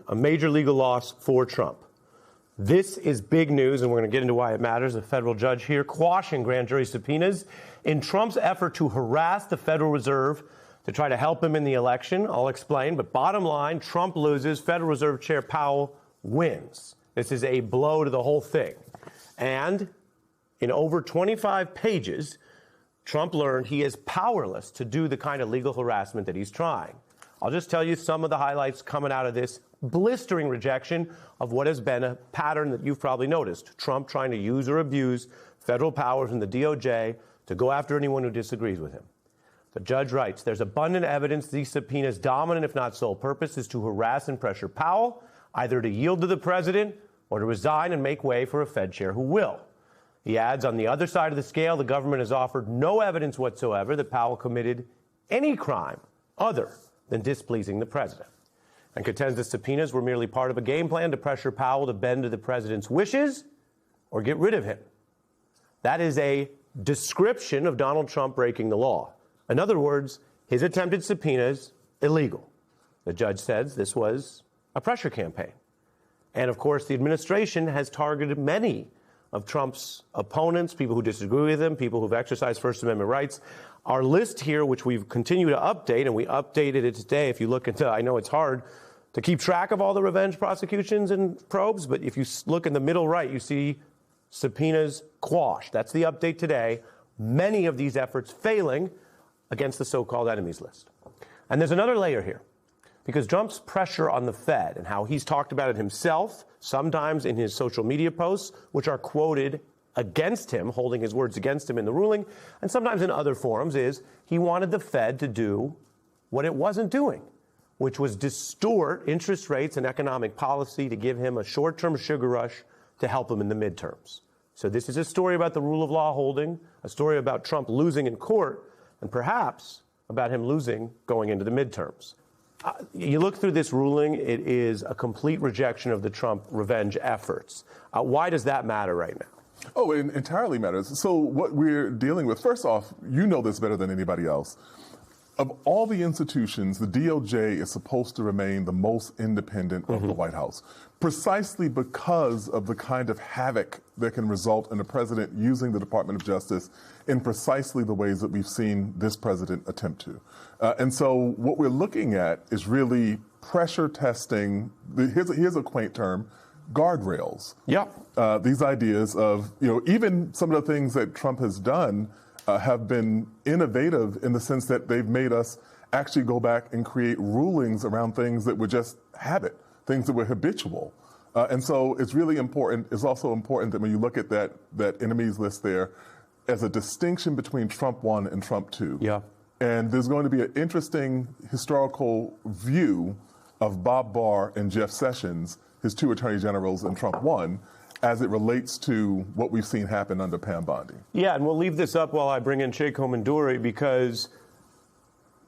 a major legal loss for Trump. This is big news, and we're going to get into why it matters. A federal judge here quashing grand jury subpoenas in Trump's effort to harass the Federal Reserve to try to help him in the election. I'll explain. But bottom line, Trump loses. Federal Reserve Chair Powell wins. This is a blow to the whole thing. And in over 25 pages, Trump learned he is powerless to do the kind of legal harassment that he's trying. I'll just tell you some of the highlights coming out of this blistering rejection of what has been a pattern that you've probably noticed. Trump trying to use or abuse federal powers in the DOJ to go after anyone who disagrees with him. The judge writes, there's abundant evidence these subpoenas' dominant, if not sole purpose, is to harass and pressure Powell, either to yield to the president or to resign and make way for a Fed chair who will. He adds, on the other side of the scale, the government has offered no evidence whatsoever that Powell committed any crime other than displeasing the president, and contends the subpoenas were merely part of a game plan to pressure Powell to bend to the president's wishes or get rid of him. That is a description of Donald Trump breaking the law. In other words, his attempted subpoenas illegal. The judge says this was a pressure campaign. And of course, the administration has targeted many of Trump's opponents, people who disagree with him, people who've exercised First Amendment rights. Our list here, which we've continued to update, and we updated it today. If you look into, I know it's hard to keep track of all the revenge prosecutions and probes, but if you look in the middle right, you see subpoenas quashed. That's the update today. Many of these efforts failing against the so-called enemies list. And there's another layer here, because Trump's pressure on the Fed and how he's talked about it himself, sometimes in his social media posts, which are quoted against him, holding his words against him in the ruling, and sometimes in other forums, is he wanted the Fed to do what it wasn't doing, which was distort interest rates and economic policy to give him a short-term sugar rush to help him in the midterms. So this is a story about the rule of law holding, a story about Trump losing in court, and perhaps about him losing going into the midterms. You look through this ruling, it is a complete rejection of the Trump revenge efforts. Why does that matter right now? Oh, it entirely matters. So what we're dealing with, first off, you know this better than anybody else. Of all the institutions, the DOJ is supposed to remain the most independent of the White House, precisely because of the kind of havoc that can result in a president using the Department of Justice in precisely the ways that we've seen this president attempt to. And so what we're looking at is really pressure testing. Here's a quaint term, guardrails. Yeah. These ideas of, even some of the things that Trump has done have been innovative in the sense that they've made us actually go back and create rulings around things that were just habit, things that were habitual. And so it's really important. It's also important that when you look at that enemies list there, as a distinction between Trump 1 and Trump 2. Yeah. And there's going to be an interesting historical view of Bob Barr and Jeff Sessions, his two attorney generals in Trump 1, as it relates to what we've seen happen under Pam Bondi. Yeah, and we'll leave this up while I bring in Che Komanduri, because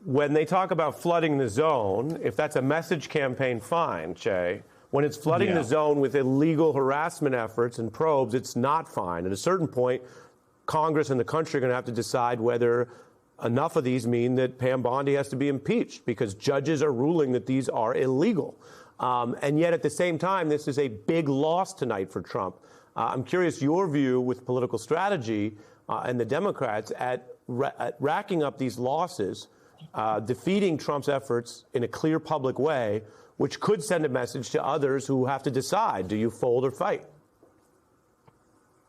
when they talk about flooding the zone, if that's a message campaign, fine, Che. When it's flooding the zone with illegal harassment efforts and probes, it's not fine. At a certain point, Congress and the country are going to have to decide whether enough of these mean that Pam Bondi has to be impeached, because judges are ruling that these are illegal. And yet, at the same time, this is a big loss tonight for Trump. I'm curious your view with political strategy and the Democrats at racking up these losses, defeating Trump's efforts in a clear public way, which could send a message to others who have to decide, do you fold or fight?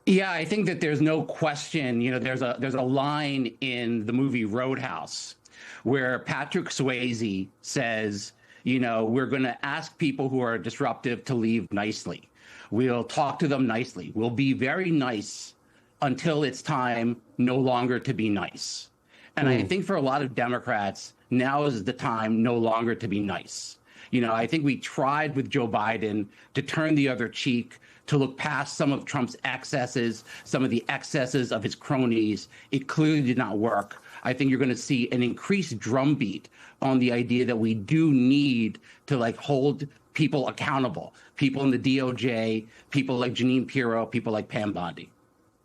Yeah, I think that there's no question. There's a line in the movie Roadhouse where Patrick Swayze says, we're going to ask people who are disruptive to leave nicely. We'll talk to them nicely. We'll be very nice until it's time no longer to be nice. And I think for a lot of Democrats, now is the time no longer to be nice. I think we tried with Joe Biden to turn the other cheek, to look past some of Trump's excesses, some of the excesses of his cronies. It clearly did not work. I think you're going to see an increased drumbeat on the idea that we do need to hold people accountable, people in the DOJ, people like Jeanine Pirro, people like Pam Bondi.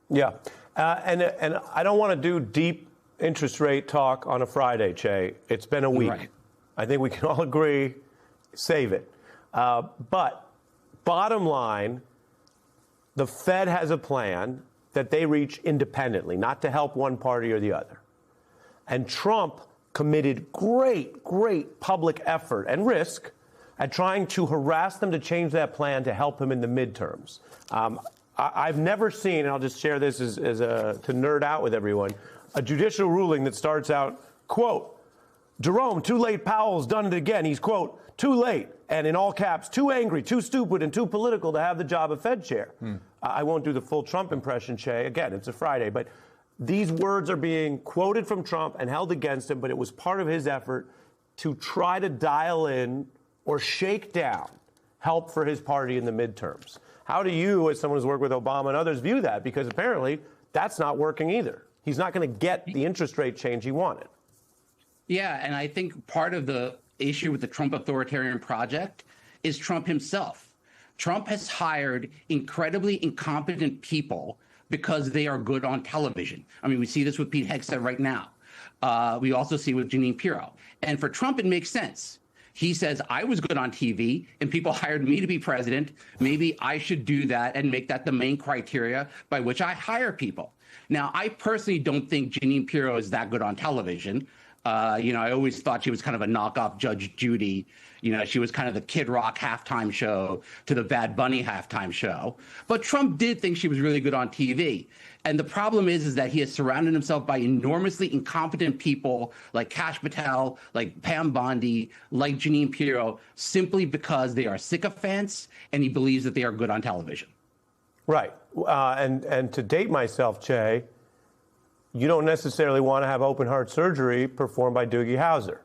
Yeah. And I don't want to do deep interest rate talk on a Friday, Che. It's been a week. Right. I think we can all agree, save it. But bottom line, the Fed has a plan that they reach independently, not to help one party or the other. And Trump committed great public effort and risk at trying to harass them to change that plan to help him in the midterms. I've never seen, and I'll just share this to nerd out with everyone, a judicial ruling that starts out, quote, Jerome, too late, Powell's done it again. He's, quote, too late, and in all caps, too angry, too stupid, and too political to have the job of Fed chair. I won't do the full Trump impression, Che. Again, it's a Friday, but these words are being quoted from Trump and held against him, but it was part of his effort to try to dial in or shake down help for his party in the midterms. How do you, as someone who's worked with Obama and others, view that? Because apparently that's not working either. He's not going to get the interest rate change he wanted. Yeah, and I think part of the issue with the Trump authoritarian project is Trump himself. Trump has hired incredibly incompetent people because they are good on television. I mean, we see this with Pete Hegseth right now. We also see with Jeanine Pirro. And for Trump, it makes sense. He says, I was good on TV and people hired me to be president. Maybe I should do that and make that the main criteria by which I hire people. Now, I personally don't think Jeanine Pirro is that good on television. I always thought she was kind of a knockoff Judge Judy. She was kind of the Kid Rock halftime show to the Bad Bunny halftime show. But Trump did think she was really good on TV. And the problem is that he has surrounded himself by enormously incompetent people like Kash Patel, like Pam Bondi, like Jeanine Pirro, simply because they are sycophants and he believes that they are good on television. Right. And to date myself, Che, you don't necessarily want to have open heart surgery performed by Doogie Howser.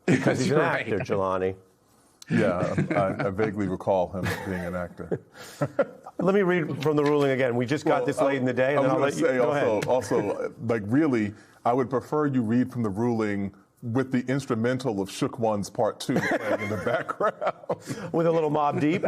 Because he's an actor, Jelani. Yeah, I vaguely recall him being an actor. Let me read from the ruling again. We just got this late in the day, and then I'll let you go ahead. Also, really, I would prefer you read from the ruling with the instrumental of Shook One's Part 2 playing in the background. With a little Mobb Deep.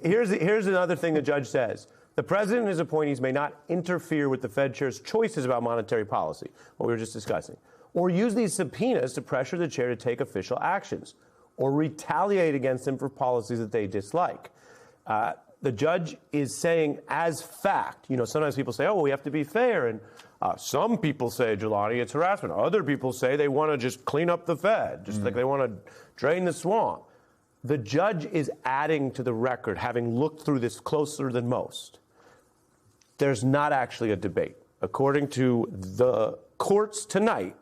Here's another thing the judge says. The president and his appointees may not interfere with the Fed chair's choices about monetary policy, what we were just discussing, or use these subpoenas to pressure the chair to take official actions, or retaliate against him for policies that they dislike. The judge is saying as fact, sometimes people say, oh, well, we have to be fair. And some people say, Jelani, it's harassment. Other people say they want to just clean up the Fed, just like they want to drain the swamp. The judge is adding to the record, having looked through this closer than most. There's not actually a debate. According to the courts tonight,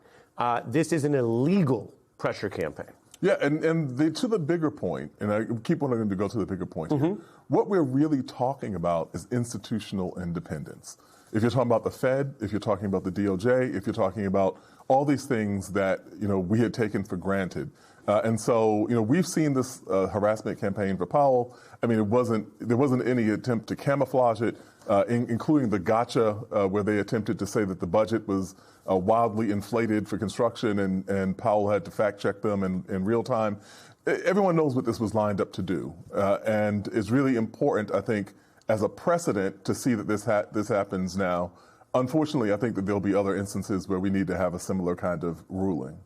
this is an illegal pressure campaign. Yeah, and to the bigger point, and I keep wanting to go to the bigger point here, what we're really talking about is institutional independence. If you're talking about the Fed, if you're talking about the DOJ, if you're talking about all these things that we had taken for granted. And so, we've seen this harassment campaign for Powell. I mean, there wasn't any attempt to camouflage it, including the gotcha where they attempted to say that the budget was wildly inflated for construction and Powell had to fact check them in real time. Everyone knows what this was lined up to do. And it's really important, I think, as a precedent to see that this happens now. Unfortunately, I think that there'll be other instances where we need to have a similar kind of ruling.